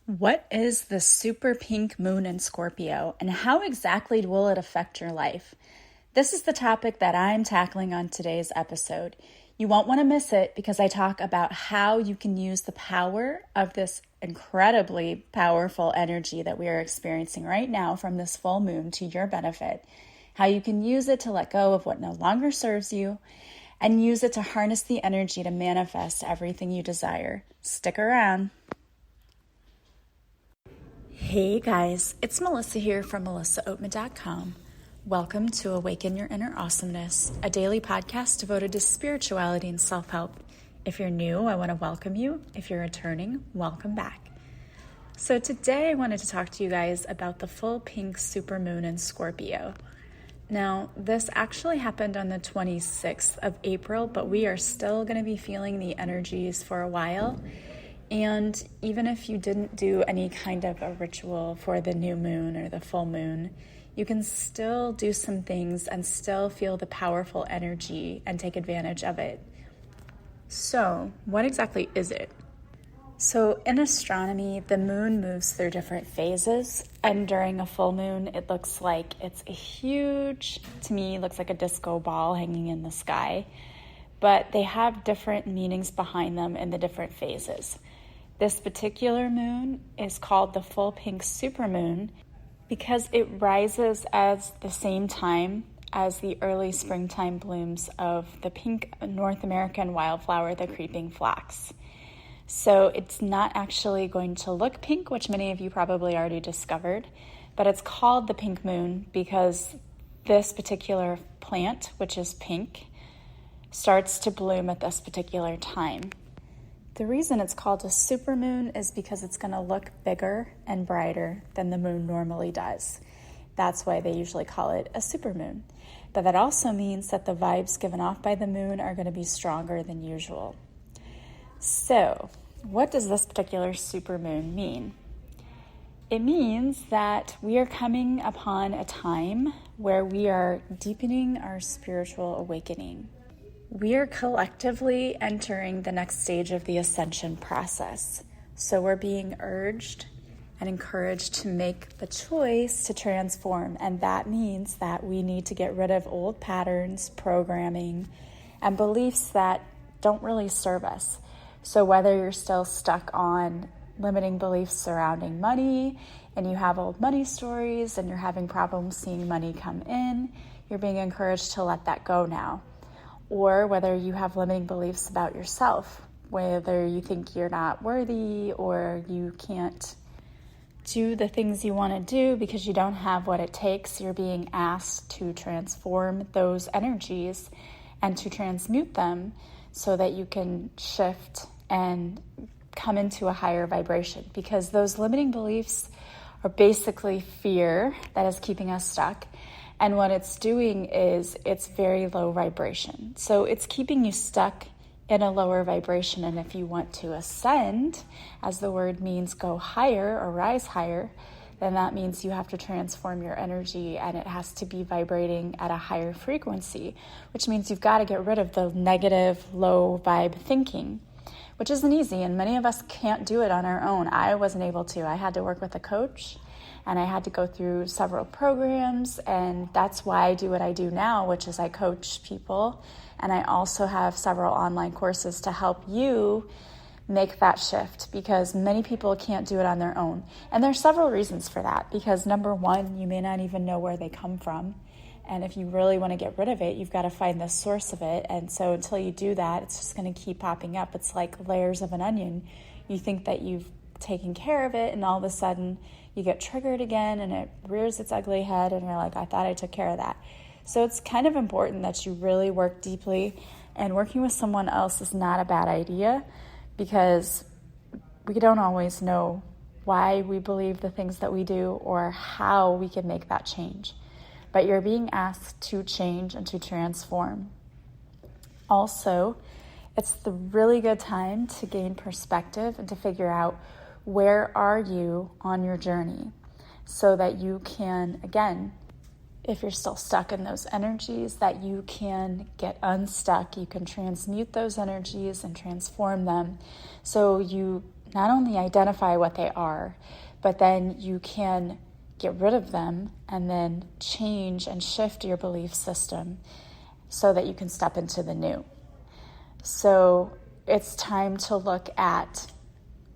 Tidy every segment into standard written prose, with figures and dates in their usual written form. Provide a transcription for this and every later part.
What is the super pink moon in Scorpio, and how exactly will it affect your life? This is the topic that I'm tackling on today's episode. You won't want to miss it because I talk about how you can use the power of this incredibly powerful energy that we are experiencing right now from this full moon to your benefit, how you can use it to let go of what no longer serves you, and use it to harness the energy to manifest everything you desire. Stick around. Hey guys, it's Melissa here from melissaoatman.com. Welcome to Awaken Your Inner Awesomeness, a daily podcast devoted to spirituality and self-help. If you're new, I want to welcome you. If you're returning, welcome back. So today I wanted to talk to you guys about the full pink supermoon in Scorpio. Now, this actually happened on the 26th of April, but we are still going to be feeling the energies for a while. And even if you didn't do any kind of a ritual for the new moon or the full moon, you can still do some things and still feel the powerful energy and take advantage of it. So, what exactly is it? So in astronomy, the moon moves through different phases, and during a full moon, it looks like it's a huge, to me, looks like a disco ball hanging in the sky, but they have different meanings behind them in the different phases. This particular moon is called the full pink supermoon because it rises at the same time as the early springtime blooms of the pink North American wildflower, the creeping flax. So it's not actually going to look pink, which many of you probably already discovered, but it's called the pink moon because this particular plant, which is pink, starts to bloom at this particular time. The reason it's called a supermoon is because it's going to look bigger and brighter than the moon normally does. That's why they usually call it a supermoon. But that also means that the vibes given off by the moon are going to be stronger than usual. So, what does this particular supermoon mean? It means that we are coming upon a time where we are deepening our spiritual awakening. We are collectively entering the next stage of the ascension process. So we're being urged and encouraged to make the choice to transform. And that means that we need to get rid of old patterns, programming, and beliefs that don't really serve us. So whether you're still stuck on limiting beliefs surrounding money, and you have old money stories, and you're having problems seeing money come in, you're being encouraged to let that go now. Or whether you have limiting beliefs about yourself, whether you think you're not worthy or you can't do the things you want to do because you don't have what it takes, you're being asked to transform those energies and to transmute them so that you can shift and come into a higher vibration, because those limiting beliefs are basically fear that is keeping us stuck. And what it's doing is it's very low vibration. So it's keeping you stuck in a lower vibration. And if you want to ascend, as the word means go higher or rise higher, then that means you have to transform your energy and it has to be vibrating at a higher frequency, which means you've got to get rid of the negative, low vibe thinking, which isn't easy. And many of us can't do it on our own. I wasn't able to. I had to work with a coach. And I had to go through several programs, and that's why I do what I do now, which is I coach people. And I also have several online courses to help you make that shift, because many people can't do it on their own. And there's several reasons for that, because number one, you may not even know where they come from. And if you really want to get rid of it, you've got to find the source of it. And so until you do that, it's just going to keep popping up. It's like layers of an onion. You think that you've taken care of it, and all of a sudden you get triggered again and it rears its ugly head and you're like, I thought I took care of that. So it's kind of important that you really work deeply, and working with someone else is not a bad idea, because we don't always know why we believe the things that we do or how we can make that change. But you're being asked to change and to transform. Also, it's the really good time to gain perspective and to figure out, where are you on your journey, so that you can, again, if you're still stuck in those energies, that you can get unstuck. You can transmute those energies and transform them so you not only identify what they are, but then you can get rid of them and then change and shift your belief system so that you can step into the new. So it's time to look at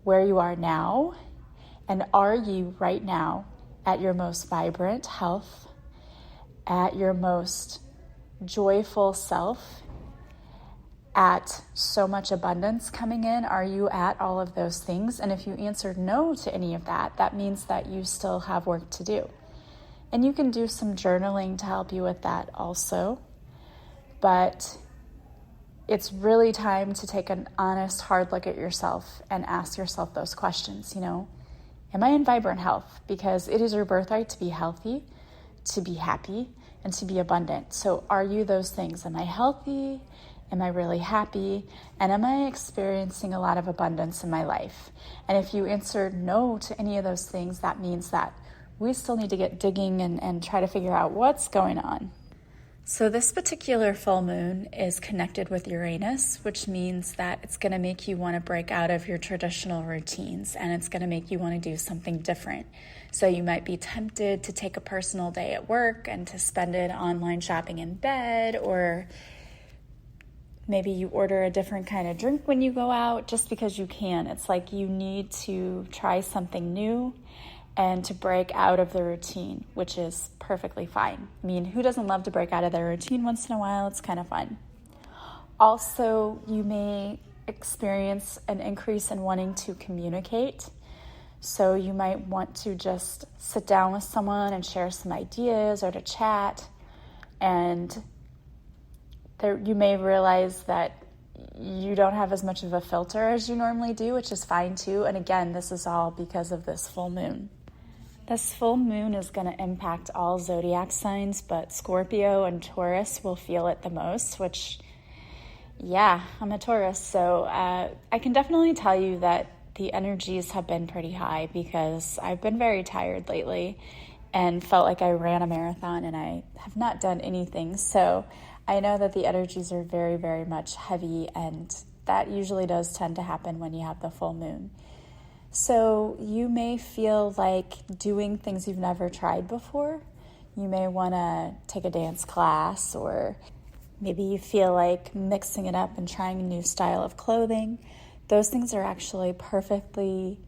where you are now, and are you right now at your most vibrant health, at your most joyful self, at so much abundance coming in? Are you at all of those things? And if you answered no to any of that, that means that you still have work to do. And you can do some journaling to help you with that also. But it's really time to take an honest, hard look at yourself and ask yourself those questions. Am I in vibrant health? Because it is your birthright to be healthy, to be happy, and to be abundant. So are you those things? Am I healthy? Am I really happy? And am I experiencing a lot of abundance in my life? And if you answered no to any of those things, that means that we still need to get digging and try to figure out what's going on. So this particular full moon is connected with Uranus, which means that it's going to make you want to break out of your traditional routines, and it's going to make you want to do something different. So you might be tempted to take a personal day at work and to spend it online shopping in bed, or maybe you order a different kind of drink when you go out just because you can. It's like you need to try something new and to break out of the routine, which is perfectly fine. I mean, who doesn't love to break out of their routine once in a while? It's kind of fun. Also, you may experience an increase in wanting to communicate. So you might want to just sit down with someone and share some ideas or to chat. And you may realize that you don't have as much of a filter as you normally do, which is fine too. And again, this is all because of this full moon. This full moon is going to impact all zodiac signs, but Scorpio and Taurus will feel it the most, which, yeah, I'm a Taurus. So I can definitely tell you that the energies have been pretty high because I've been very tired lately and felt like I ran a marathon and I have not done anything. So I know that the energies are very, very much heavy, and that usually does tend to happen when you have the full moon. So you may feel like doing things you've never tried before. You may want to take a dance class, or maybe you feel like mixing it up and trying a new style of clothing. Those things are actually perfectly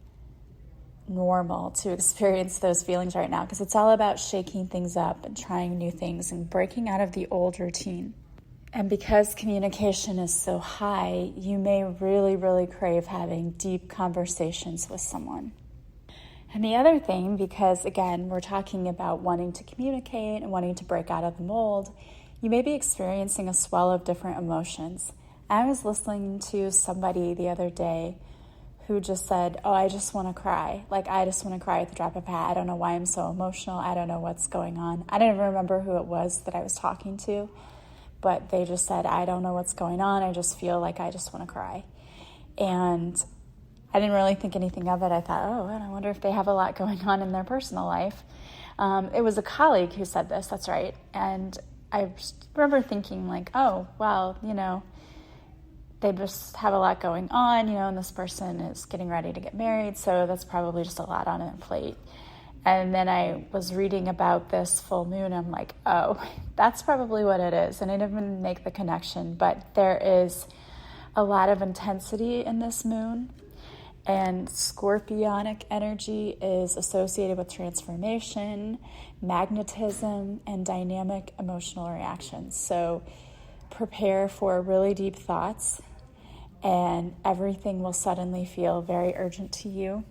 normal to experience those feelings right now, because it's all about shaking things up and trying new things and breaking out of the old routine. And because communication is so high, you may really, really crave having deep conversations with someone. And the other thing, because again, we're talking about wanting to communicate and wanting to break out of the mold, you may be experiencing a swell of different emotions. I was listening to somebody the other day who just said, I just want to cry. Like, I just want to cry at the drop of a hat. I don't know why I'm so emotional. I don't know what's going on. I don't even remember who it was that I was talking to, but they just said, I don't know what's going on. I just feel like I just want to cry. And I didn't really think anything of it. I thought, I wonder if they have a lot going on in their personal life. It was a colleague who said this, that's right. And I just remember thinking like, they just have a lot going on, and this person is getting ready to get married, so that's probably just a lot on their plate. And then I was reading about this full moon, I'm like, that's probably what it is. And I didn't even make the connection, but there is a lot of intensity in this moon, and scorpionic energy is associated with transformation, magnetism, and dynamic emotional reactions. So prepare for really deep thoughts, and everything will suddenly feel very urgent to you.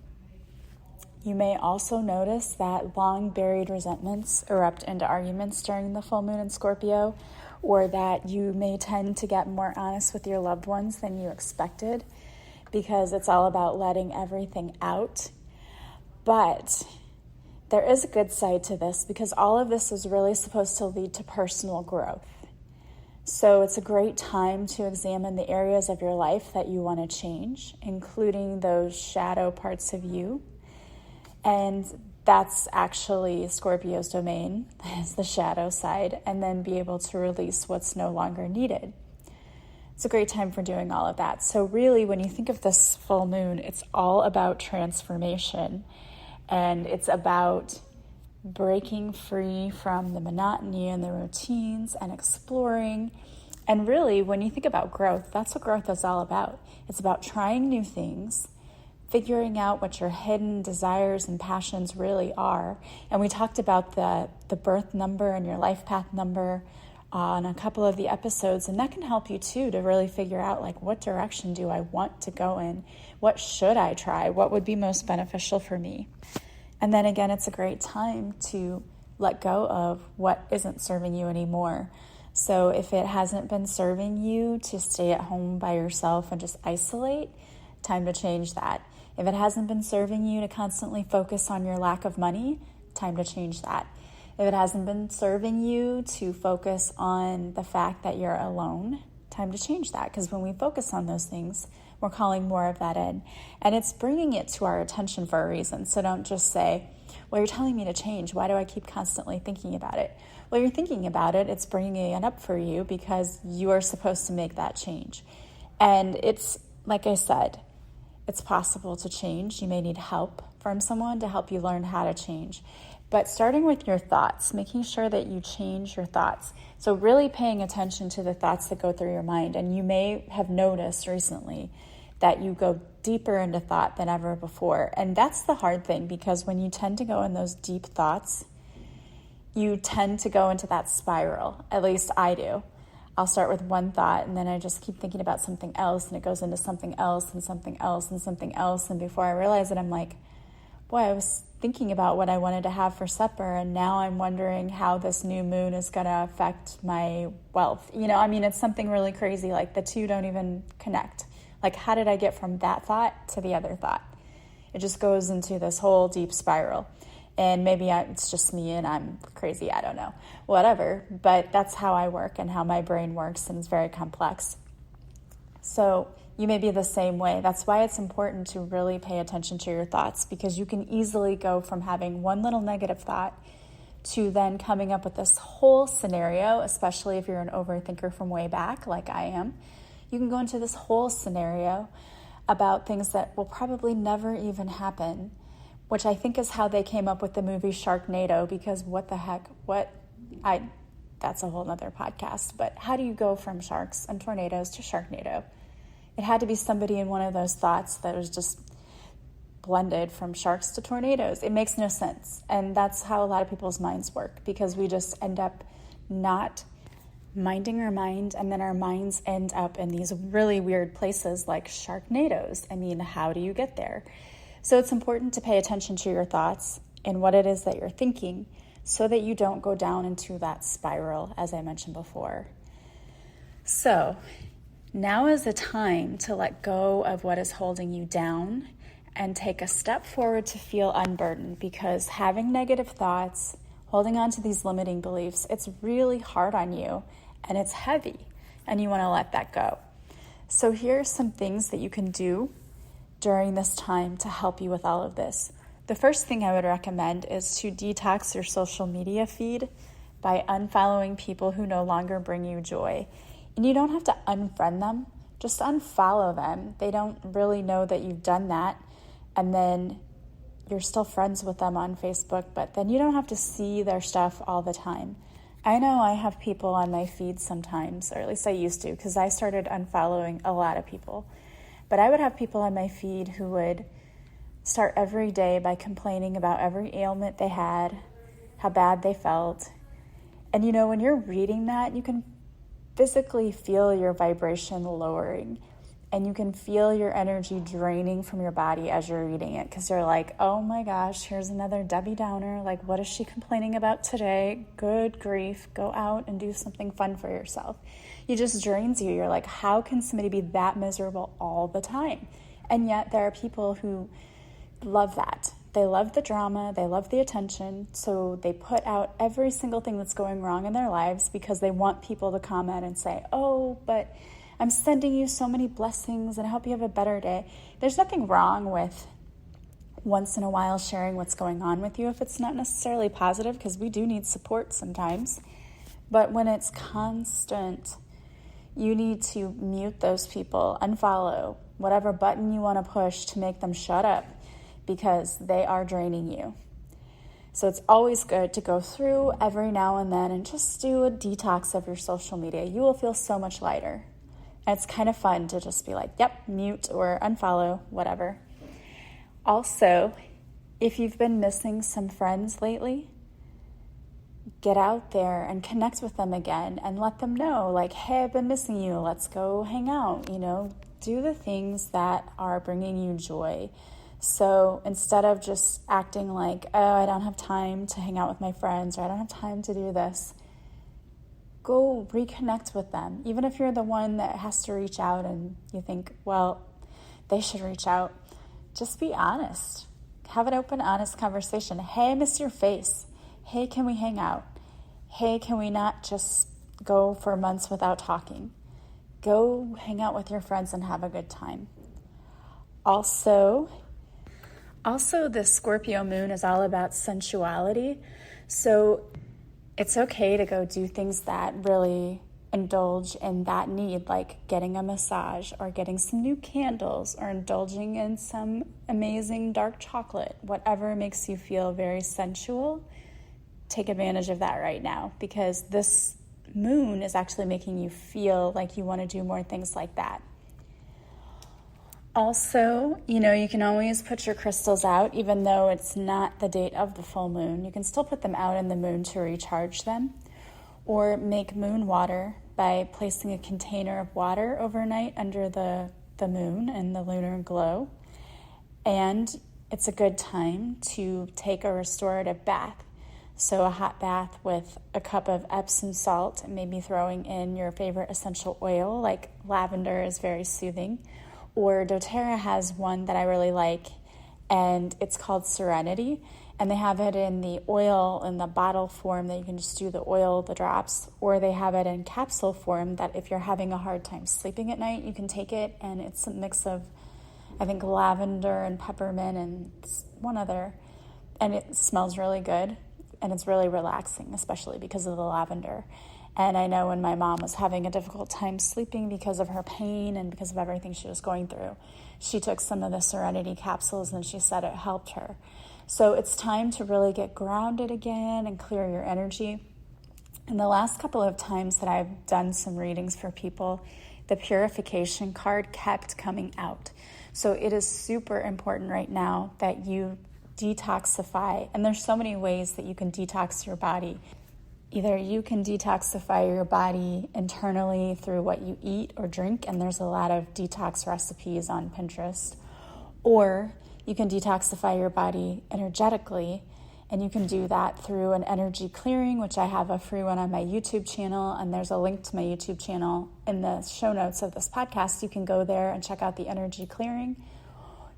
You may also notice that long buried resentments erupt into arguments during the full moon in Scorpio, or that you may tend to get more honest with your loved ones than you expected, because it's all about letting everything out. But there is a good side to this, because all of this is really supposed to lead to personal growth. So it's a great time to examine the areas of your life that you want to change, including those shadow parts of you. And that's actually Scorpio's domain, is the shadow side, and then be able to release what's no longer needed. It's a great time for doing all of that. So really, when you think of this full moon, it's all about transformation, and it's about breaking free from the monotony and the routines and exploring. And really, when you think about growth, that's what growth is all about. It's about trying new things, figuring out what your hidden desires and passions really are. And we talked about the birth number and your life path number on a couple of the episodes, and that can help you too to really figure out, like, what direction do I want to go in? What should I try? What would be most beneficial for me? And then again, it's a great time to let go of what isn't serving you anymore. So if it hasn't been serving you to stay at home by yourself and just isolate, time to change that. If it hasn't been serving you to constantly focus on your lack of money, time to change that. If it hasn't been serving you to focus on the fact that you're alone, time to change that. Because when we focus on those things, we're calling more of that in. And it's bringing it to our attention for a reason. So don't just say, well, you're telling me to change. Why do I keep constantly thinking about it? Well, you're thinking about it. It's bringing it up for you because you are supposed to make that change. And it's, like I said, it's possible to change. You may need help from someone to help you learn how to change. But starting with your thoughts, making sure that you change your thoughts. So really paying attention to the thoughts that go through your mind. And you may have noticed recently that you go deeper into thought than ever before. And that's the hard thing, because when you tend to go in those deep thoughts, you tend to go into that spiral. At least I do. I'll start with one thought, and then I just keep thinking about something else, and it goes into something else and something else and something else. And before I realize it, I'm like, boy, I was thinking about what I wanted to have for supper, and now I'm wondering how this new moon is going to affect my wealth. It's something really crazy. Like, the two don't even connect. Like, how did I get from that thought to the other thought? It just goes into this whole deep spiral. And maybe it's just me and I'm crazy. I don't know. Whatever. But that's how I work and how my brain works, and it's very complex. So you may be the same way. That's why it's important to really pay attention to your thoughts, because you can easily go from having one little negative thought to then coming up with this whole scenario, especially if you're an overthinker from way back like I am. You can go into this whole scenario about things that will probably never even happen, which I think is how they came up with the movie Sharknado, because what the heck, that's a whole nother podcast, but how do you go from sharks and tornadoes to Sharknado? It had to be somebody in one of those thoughts that was just blended from sharks to tornadoes. It makes no sense. And that's how a lot of people's minds work, because we just end up not minding our mind, and then our minds end up in these really weird places like Sharknadoes. How do you get there? So it's important to pay attention to your thoughts and what it is that you're thinking, so that you don't go down into that spiral, as I mentioned before. So now is the time to let go of what is holding you down and take a step forward to feel unburdened, because having negative thoughts, holding on to these limiting beliefs, it's really hard on you and it's heavy, and you want to let that go. So here are some things that you can do during this time to help you with all of this. The first thing I would recommend is to detox your social media feed by unfollowing people who no longer bring you joy. And you don't have to unfriend them, just unfollow them. They don't really know that you've done that. And then you're still friends with them on Facebook, but then you don't have to see their stuff all the time. I know I have people on my feed sometimes, or at least I used to, because I started unfollowing a lot of people. But I would have people on my feed who would start every day by complaining about every ailment they had, how bad they felt. And when you're reading that, you can physically feel your vibration lowering, and you can feel your energy draining from your body as you're reading it, because you're like, oh my gosh, here's another Debbie Downer. Like, what is she complaining about today? Good grief, go out and do something fun for yourself. It just drains you. You're like, how can somebody be that miserable all the time? And yet there are people who love that. They love the drama, they love the attention, so they put out every single thing that's going wrong in their lives because they want people to comment and say, oh, but I'm sending you so many blessings and I hope you have a better day. There's nothing wrong with once in a while sharing what's going on with you if it's not necessarily positive, because we do need support sometimes. But when it's constant, You need to mute those people, unfollow, whatever button you want to push to make them shut up, because they are draining you. So it's always good to go through every now and then and just do a detox of your social media. You will feel so much lighter. And it's kind of fun to just be like, yep, mute or unfollow, whatever. Also, if you've been missing some friends lately, get out there and connect with them again and let them know, like, hey, I've been missing you. Let's go hang out. Do the things that are bringing you joy. So instead of just acting like, oh, I don't have time to hang out with my friends, or I don't have time to do this, go reconnect with them. Even if you're the one that has to reach out and you think, well, they should reach out, just be honest. Have an open, honest conversation. Hey, I miss your face. Hey, can we hang out? Hey, can we not just go for months without talking? Go hang out with your friends and have a good time. Also, the Scorpio moon is all about sensuality. So it's okay to go do things that really indulge in that need, like getting a massage or getting some new candles or indulging in some amazing dark chocolate. Whatever makes you feel very sensual, take advantage of that right now, because this moon is actually making you feel like you want to do more things like that. Also, you can always put your crystals out, even though it's not the date of the full moon. You can still put them out in the moon to recharge them, or make moon water by placing a container of water overnight under the moon and the lunar glow. And it's a good time to take a restorative bath. So a hot bath with a cup of Epsom salt, and maybe throwing in your favorite essential oil, like lavender is very soothing. Or doTERRA has one that I really like, and it's called Serenity. And they have it in the oil in the bottle form that you can just do the oil, the drops, or they have it in capsule form that if you're having a hard time sleeping at night, you can take it, and it's a mix of, I think, lavender and peppermint and one other, and it smells really good, and it's really relaxing, especially because of the lavender. And I know when my mom was having a difficult time sleeping because of her pain and because of everything she was going through, she took some of the Serenity capsules, and she said it helped her. So it's time to really get grounded again and clear your energy. And the last couple of times that I've done some readings for people, the purification card kept coming out. So it is super important right now that you detoxify. And there's so many ways that you can detox your body. Either you can detoxify your body internally through what you eat or drink, and there's a lot of detox recipes on Pinterest, or you can detoxify your body energetically, and you can do that through an energy clearing, which I have a free one on my YouTube channel, and there's a link to my YouTube channel in the show notes of this podcast. You can go there and check out the energy clearing.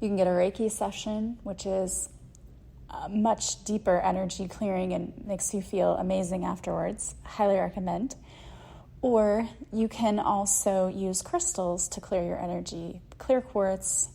You can get a Reiki session, which is a much deeper energy clearing and makes you feel amazing afterwards. Highly recommend. Or you can also use crystals to clear your energy. Clear quartz,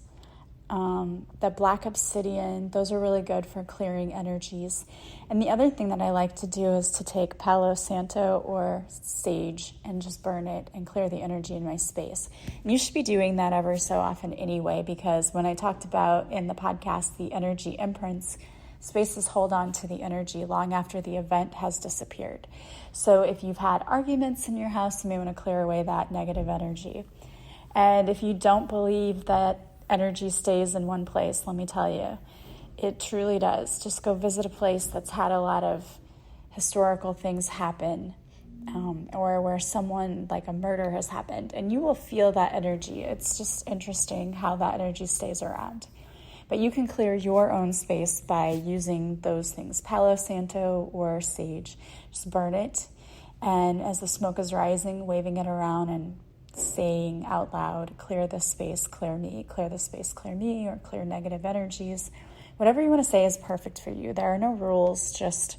the black obsidian, those are really good for clearing energies. And the other thing that I like to do is to take Palo Santo or sage and just burn it and clear the energy in my space. And you should be doing that ever so often anyway, because when I talked about in the podcast the energy imprints, spaces hold on to the energy long after the event has disappeared. So if you've had arguments in your house, you may want to clear away that negative energy. And if you don't believe that energy stays in one place, let me tell you, it truly does. Just go visit a place that's had a lot of historical things happen, or where someone, like a murder has happened, and you will feel that energy. It's just interesting how that energy stays around. But you can clear your own space by using those things, Palo Santo or sage. Just burn it, and as the smoke is rising, waving it around and saying out loud, clear this space, clear me, clear this space, clear me, or clear negative energies. Whatever you want to say is perfect for you. There are no rules, just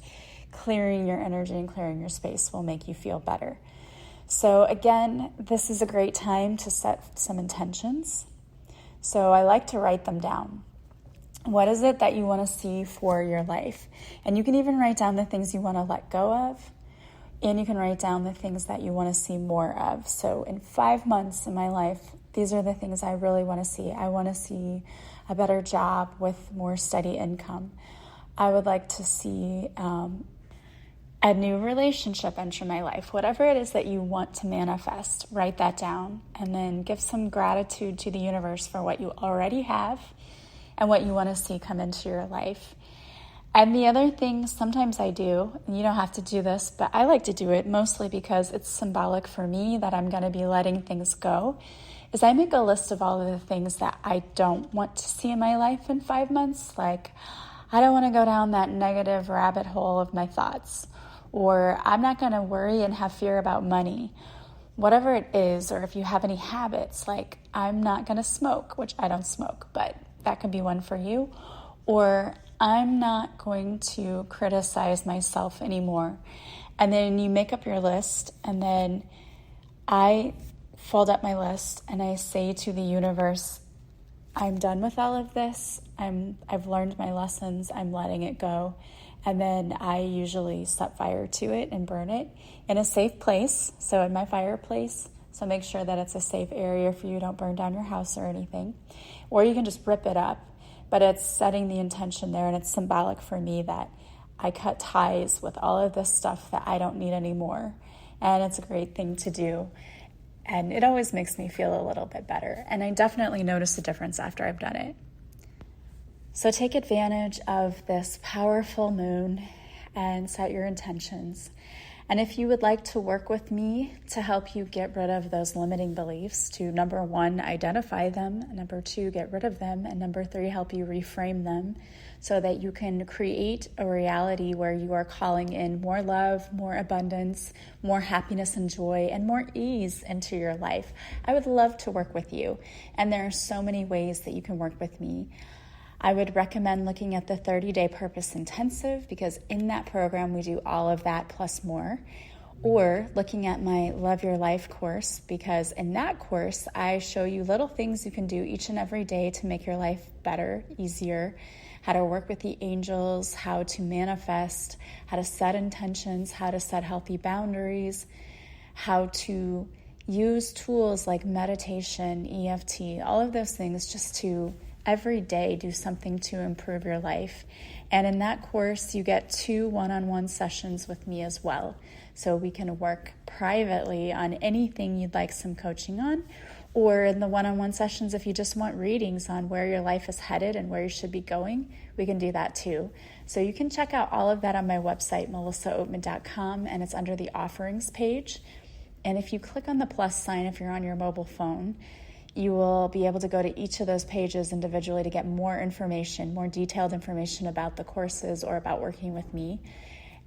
clearing your energy and clearing your space will make you feel better. So again, this is a great time to set some intentions. So I like to write them down. What is it that you want to see for your life? And you can even write down the things you want to let go of. And you can write down the things that you want to see more of. So in 5 months in my life, these are the things I really want to see. I want to see a better job with more steady income. I would like to see a new relationship enter my life. Whatever it is that you want to manifest, write that down. And then give some gratitude to the universe for what you already have and what you want to see come into your life. And the other thing sometimes I do, and you don't have to do this, but I like to do it mostly because it's symbolic for me that I'm going to be letting things go, is I make a list of all of the things that I don't want to see in my life in 5 months. Like, I don't want to go down that negative rabbit hole of my thoughts, or I'm not going to worry and have fear about money. Whatever it is, or if you have any habits, like I'm not going to smoke, which I don't smoke, but that could be one for you. Or I'm not going to criticize myself anymore. And then you make up your list, and then I fold up my list and I say to the universe, I'm done with all of this. I've learned my lessons. I'm letting it go. And then I usually set fire to it and burn it in a safe place. So in my fireplace. So make sure that it's a safe area for you. Don't burn down your house or anything. Or you can just rip it up. But it's setting the intention there, and it's symbolic for me that I cut ties with all of this stuff that I don't need anymore. And it's a great thing to do. And it always makes me feel a little bit better. And I definitely notice a difference after I've done it. So take advantage of this powerful moon and set your intentions. And if you would like to work with me to help you get rid of those limiting beliefs, to number 1, identify them, number 2, get rid of them, and number 3, help you reframe them so that you can create a reality where you are calling in more love, more abundance, more happiness and joy, and more ease into your life. I would love to work with you, and there are so many ways that you can work with me. I would recommend looking at the 30-day Purpose Intensive, because in that program we do all of that plus more. Or looking at my Love Your Life course, because in that course I show you little things you can do each and every day to make your life better, easier, how to work with the angels, how to manifest, how to set intentions, how to set healthy boundaries, how to use tools like meditation, EFT, all of those things just to every day do something to improve your life. And in that course, you get 2 one-on-one sessions with me as well. So we can work privately on anything you'd like some coaching on, or in the one-on-one sessions, if you just want readings on where your life is headed and where you should be going, we can do that too. So you can check out all of that on my website, melissaoatman.com, and it's under the offerings page. And if you click on the plus sign, if you're on your mobile phone, you will be able to go to each of those pages individually to get more information, more detailed information about the courses or about working with me.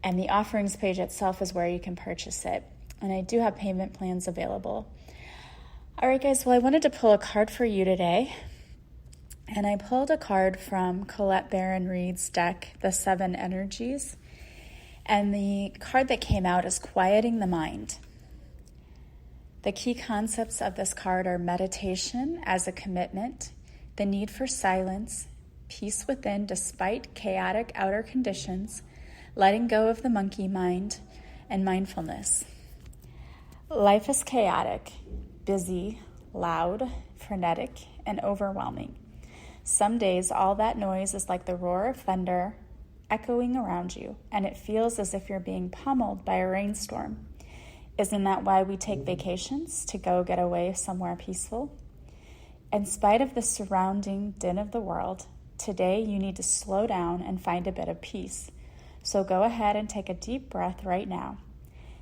And the offerings page itself is where you can purchase it. And I do have payment plans available. All right, guys, well, I wanted to pull a card for you today. And I pulled a card from Colette Baron Reed's deck, The 7 Energies. And the card that came out is Quieting the Mind. The key concepts of this card are meditation as a commitment, the need for silence, peace within despite chaotic outer conditions, letting go of the monkey mind, and mindfulness. Life is chaotic, busy, loud, frenetic, and overwhelming. Some days all that noise is like the roar of thunder echoing around you, and it feels as if you're being pummeled by a rainstorm. Isn't that why we take vacations, to go get away somewhere peaceful? In spite of the surrounding din of the world, today you need to slow down and find a bit of peace. So go ahead and take a deep breath right now.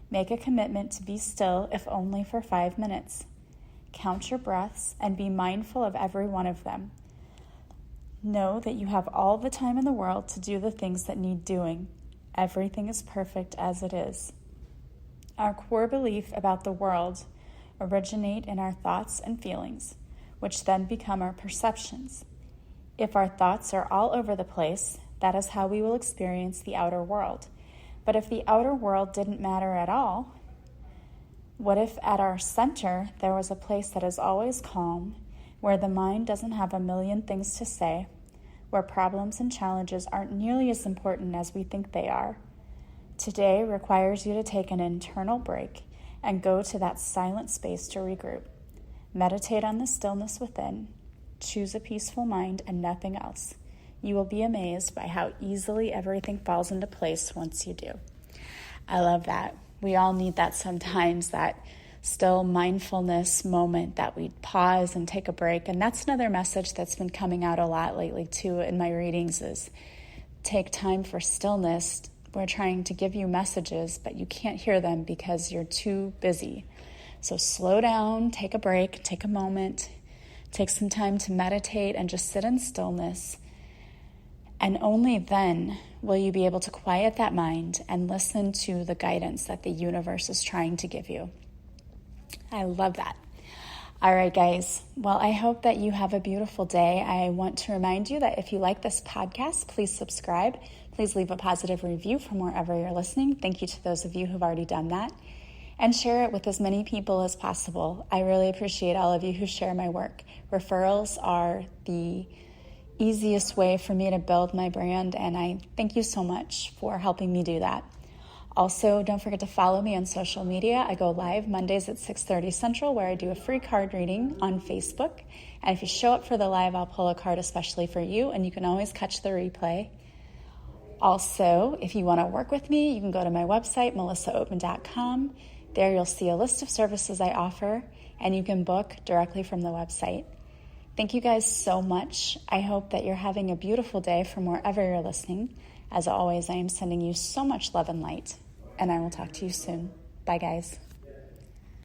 Make a commitment to be still, if only for 5 minutes. Count your breaths and be mindful of every one of them. Know that you have all the time in the world to do the things that need doing. Everything is perfect as it is. Our core belief about the world originate in our thoughts and feelings, which then become our perceptions. If our thoughts are all over the place, that is how we will experience the outer world. But if the outer world didn't matter at all, what if at our center there was a place that is always calm, where the mind doesn't have a million things to say, where problems and challenges aren't nearly as important as we think they are? Today requires you to take an internal break and go to that silent space to regroup. Meditate on the stillness within. Choose a peaceful mind and nothing else. You will be amazed by how easily everything falls into place once you do. I love that. We all need that sometimes, that still mindfulness moment that we pause and take a break. And that's another message that's been coming out a lot lately too in my readings is take time for stillness. We're trying to give you messages, but you can't hear them because you're too busy. So slow down, take a break, take a moment, take some time to meditate and just sit in stillness. And only then will you be able to quiet that mind and listen to the guidance that the universe is trying to give you. I love that. All right, guys. Well, I hope that you have a beautiful day. I want to remind you that if you like this podcast, please subscribe. Please leave a positive review from wherever you're listening. Thank you to those of you who've already done that. And share it with as many people as possible. I really appreciate all of you who share my work. Referrals are the easiest way for me to build my brand, and I thank you so much for helping me do that. Also, don't forget to follow me on social media. I go live Mondays at 6:30 Central, where I do a free card reading on Facebook. And if you show up for the live, I'll pull a card especially for you, and you can always catch the replay. Also, if you want to work with me, you can go to my website, melissaoatman.com. There you'll see a list of services I offer, and you can book directly from the website. Thank you guys so much. I hope that you're having a beautiful day from wherever you're listening. As always, I am sending you so much love and light, and I will talk to you soon. Bye, guys.